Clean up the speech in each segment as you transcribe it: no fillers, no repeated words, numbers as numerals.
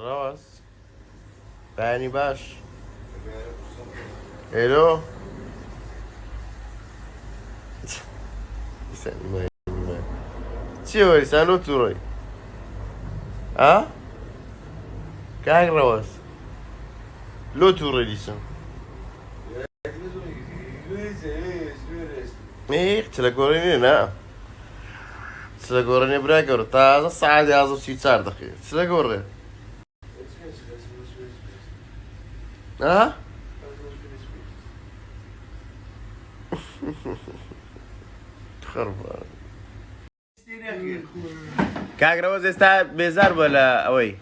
ڕاست بەیانی باش ئێرۆ چی وەریسان و تووڕۆی کاک ڕەوەس لۆ تووڕۆی دیسم چ لە گۆڕینێ نا چ لە گۆڕینێ برا گەورە تازە سەعات 11:34 چ لە گۆڕێ کاگرەوە ئێستا بێزار بووە لە ئەوەی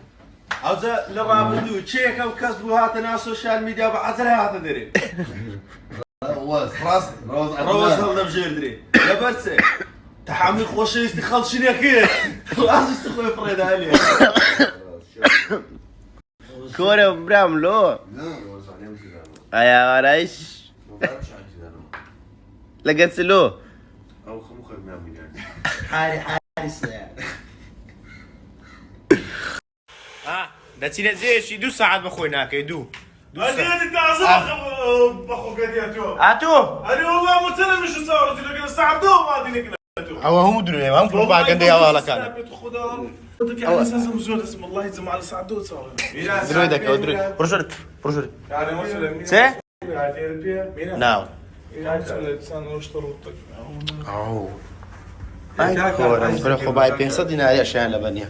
ئەوجا لە ڕابردوو چێکەم کەس بوو هاتە ناو سۆشیال میدیا بە عەزەر هاتە دەرێ ڕەوەز هەڵدەبژێردرێ لەبەر چێ تەحامی خۆشەویستی خەڵکی نەکرد ڕازیستی خۆی فڕێدا لێ کۆرە برام لۆ ئایا ئارایش لەگەر چ لۆ دەچینە جێشی 2 ساعت بەخۆی ناکەی دوو ئەوە هەموو درێ ئەم پرۆپاگەندەی هەواڵەکان درۆی دەکەوە درۆی پڕژۆر چێ؟ ناو برە خۆبای 500 دیناری ئەشیان لە بەنیە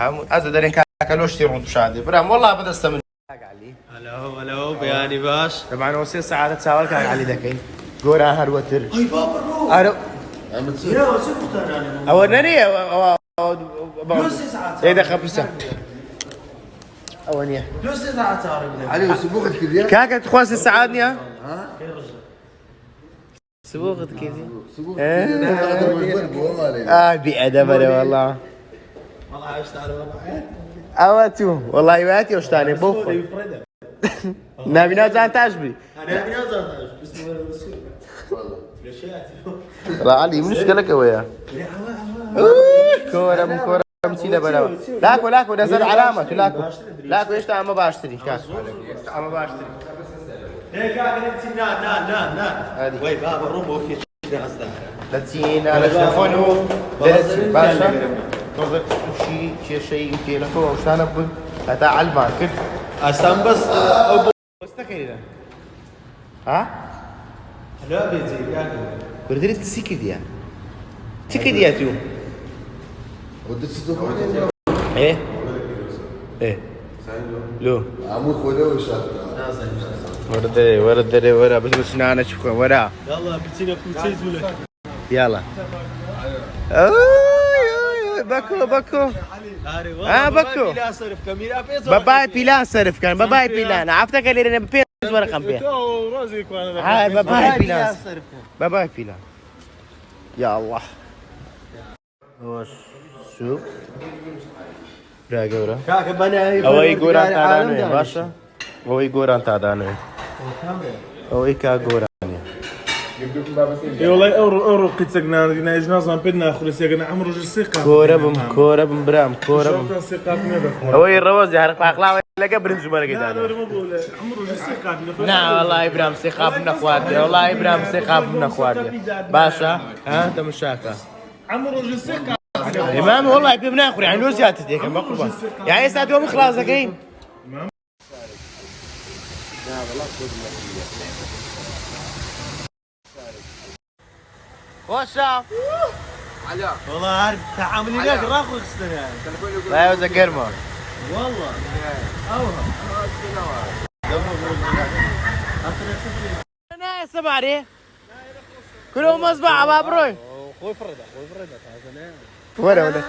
هەموو ئەزە دەرێن کاکە لۆشتی ڕوون تووشاندێ برام وەڵا بەدەستە من هەلۆ بەیانی باش دەمانەوە 3 ساعتە چاوەڕ کاک عەلی دەکەین گۆران هەروەتر ئەوە نەریە دەخە پرسە ئەوە نییە کاکە تخوا 3 ساعت نییە؟ سبوغت كذي بأدبنا والله اواتو والله يواتي وشتاني بوفا نبينا زانتاج بي لا علي مشكلة كويا كورة من كورة مسيلة بلاوة لاكو نزل علامة لاكو ايش تعمل باشتري كاس تعمل باشتري هيك انت نا وي بابا رومو في قصدها لاتين على تليفونه باشا نظر شيء يمكن هو وش انا بقول هذا على الماركت استنى بس استخيل ها لا بيزي كرديت سيكديا سيكديا تو ايه لو عمو خوله وشاف ورا بس نانا شوفوا ورا يلا بتسينا كوتشي زوله يلا بكو بكو بكو باباي بيلان صرف كان باباي بيلان عرفتك اللي انا بيز ورقم بيه هاي باباي بيلان باباي بيلان يا الله وش شوف راجورا كاك بنا او يقول انت ادانو باشا او يقول انت ادانو او يكا غوراني والله اورو قيتسقنا لنا اجناز بدنا خلص يا عمرو الثقه كوربم برام كوربم هو الروز يحرق اخلاق لا قبل زمر كده عمرو الثقه لا والله ابراهيم ثقه ابن اخواتي والله ابراهيم ثقه ابن اخواتي باشا ها انت مشاكه عمرو الثقه امام والله ابن اخر يعني لو زيادة هيك مقربه يعني ساعه يوم خلاص زكين لا والله وشا على والله عارف تعاملي لك راخو خستنا لا يوزا كرمه والله انا سمعني كلهم مصباح بابروي خوي فرده ولا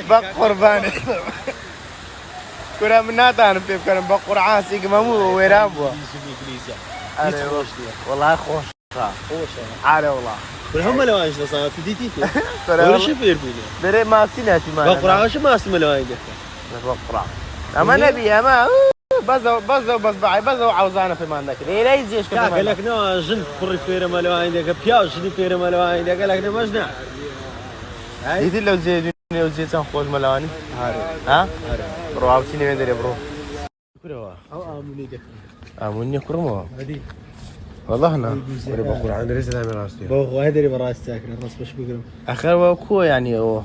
بقرباني كنا من ناتان بيب كان بقرعان سيق مامو ويرابوا والله خوش عارف والله هم لو ايش صار تديتي ولا شو في يربينا دري ما سيناتي ما بقرعه شو ما اسمه لو عندك بقرعه اما نبي اما بس بعي عاوزانا في مالك ليه يزيش كده قال لك نو جن فري فير ما لو عندك بياج جن فير ما لو عندك قال لك نو مجنع هاي دي لو زيد وزيتان خوش ملاني ها برو عاوتيني وين داير برو كروا اموني كرمو والله انا بقول عند ريس انا راستي بو هادري براس ساكن الراس باش بقرم اخر وكو يعني هو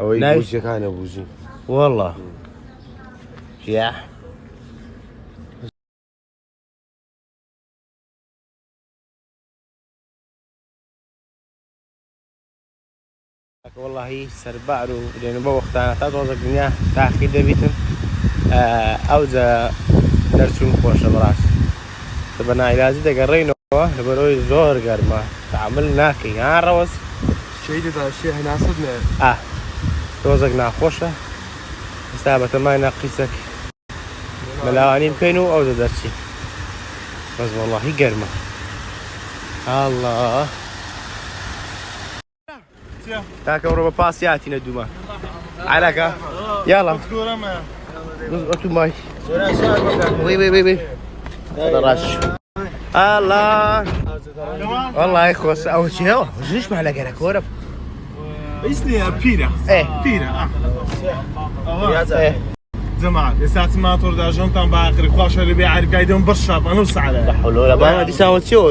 يبوزي كان يبوزي والله يا والله سربعرو لأنه بوقتها تاتوزك دنيا تاخي دبيتن أو ذا درسون خوش براس تبنا إلى زيد قرينه نبروي زور قرما تعمل ناكي ها روز شيء ده الشيء هنا صدنا توزك ناخوشه استابت ما يناقصك ملاواني بكينو أو ذا درسي بس والله قرما الله تاك وربا باسياتي ندوما عليك يلا نزقتو ماي وي راش الله والله يا اخوة اول شيء ليش ما على قالك ورب اسمي بيرا بيرا ايه جماعة لسات ما ترد جنطان باخر خوش اللي بيعرف قاعدين برشاب انا وسعله حلو ما دي ساوت شو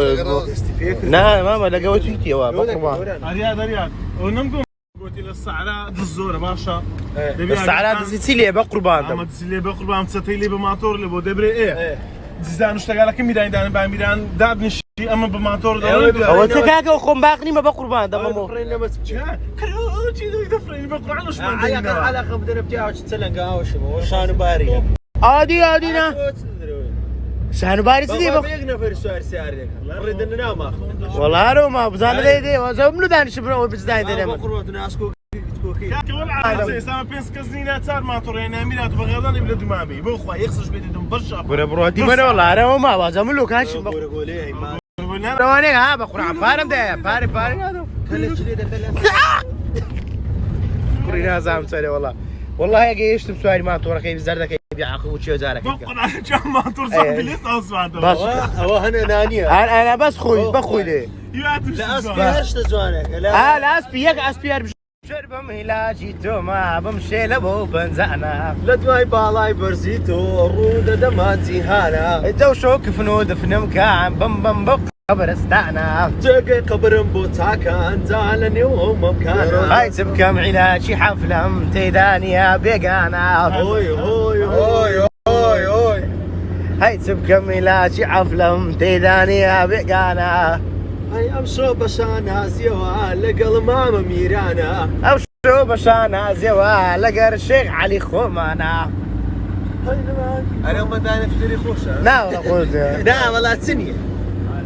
لا ما لقيت فيتي بقربان رياض ونمكم قلت للصعلاء الزوره باشا الصعلاء تسيلي بقربان ما تسيلي بقربان تسيلي بماتور اللي بو دبري ايه زيدان اشتغل كم ميدان باي ميدان داب نشي اما بماتور ده هو تكاكا وخم باقني ما بقربان ده مو كروتي دفرين بقربان وش على خبدنا بتاعه تسلن قهوه وشان باري عادي نا شان باري سيدي بقى يقنا في السؤال سيارك نريد ان ننام والله انا ما بزان دي وزملو دان شبرو بزداي دي بقربان ناسكو تكوكي كول على سام بينس كزنينا صار ماتور هنا ميلاد بغيضان يبلا دمامي بو خو يخسش بيدهم برشا برو دي ما والله انا ما بزملو كاش بقول ايه ما رواني ها بقرا بارم ده باري هذا خلي شريده كورينا زعم سوري والله يا جيش سؤال ما تورك كيف زردك يبيع اخو وشو زارك بقول على جام ماتور صاحب بليس اصلا بس هو هنا نانيه انا بس بخوي ليه لا اسبيرش تزوانك لا اسبير شرب مهلاجي توما بمشي لبو بنزعنا لدواي بالاي برزيتو الرودة دماتي هانا الدوشو كفنود فنمكان بم بق قبر استعنا تلقي قبر بوتاكا زعلني ومكانا هاي تبكم علاجي حفلة متيدانيا بيقانا هوي هاي تبكم علاجي حفلة متيدانيا بيقانا هاي امشو بشانا زيوا لقل ماما ميرانا امشو بشانا زيوا لقر الشيخ علي خومانا انا ما دانا في جري خوشة لا والله قلت لا والله تسنية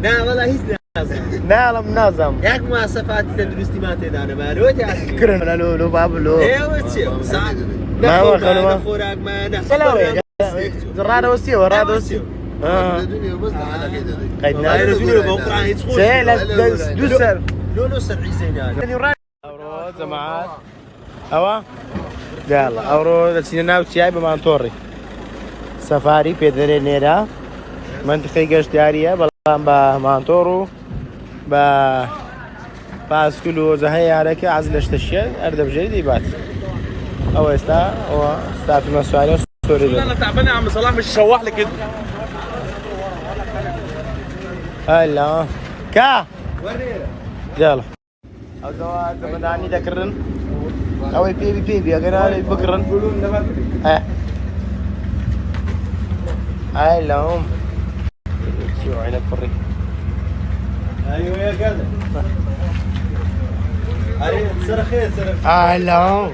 لا والله هيز نازم لا منظم ياك ما صفات تدرستي ما تدانا مالوتي عسكري كرنا لولو بابلو ايه وتسيو ما هو خلوة خوراك ما انا سلاوي زرادة وسيو ورادة وسيو قيدنا سيل دوسر لولو سرعي زينان أورو جماعات أوا يلا أورو سينا وسياي بمانتوري سفاري بيدري نيرا منطقة جشتيارية بلان با مانتورو با باسكولو زهاي عليك عزلش تشيل أردب جديد يبات أو استا أو استا في مسؤولية سوري انا تعبان يا عم صلاح مش شواح لك كده هلا كا يلا او زواج زمداني ذكرن او بيبي اقرا بكرن هلا شو عينك فري ايوه يا قادر علي سرخي هلا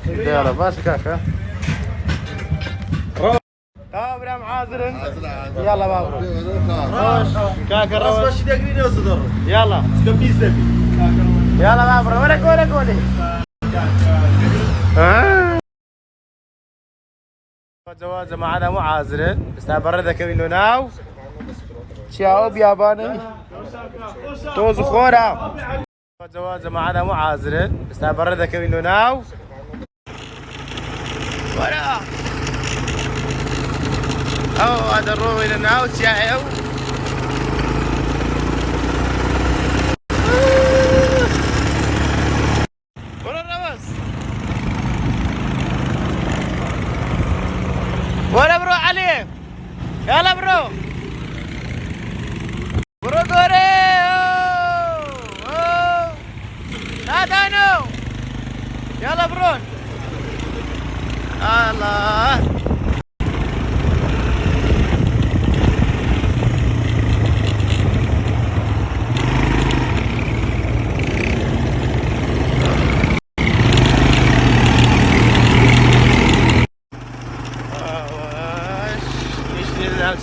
يلا باش كاكا طابرة معاذرن يلا بابرو كاكا راس باش داقرين يا صدر يلا سكبيز دبي يلا بابرو ورا كولي زواج مع هذا معاذرن بس برده كمينو ناو تشاو بياباني توز خورا زواج مع هذا معاذرن بس برده كمينو ناو ورا أو هذا الروم إلى ناو تشاو دانو يلا برون الله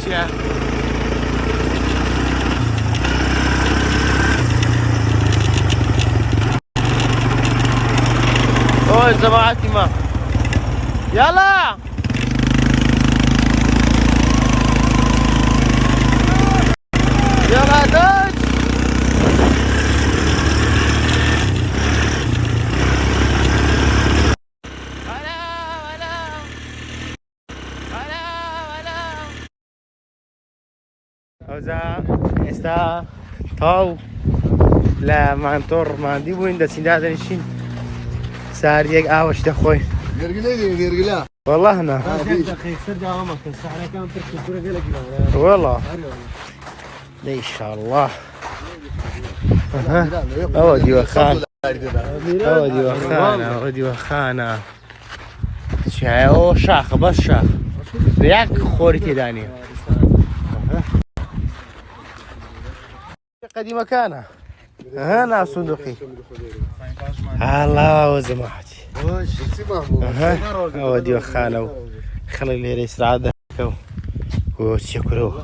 Yeah. اوه زباعتي ما يلا يلا دوج اوزا استا تاو لا مانتور ماندی بوین دستین دادنشین سار یک آوش دخوی قرقلا والله هنا والله لا ان شاء الله اودي وخان اودي وخانا شاي او شاخ بس شاخ رياك خورتي داني قديمة كان هنا صندوقي الله وزماحتي اودي وخانه خلي لي ريس عاده وشكرو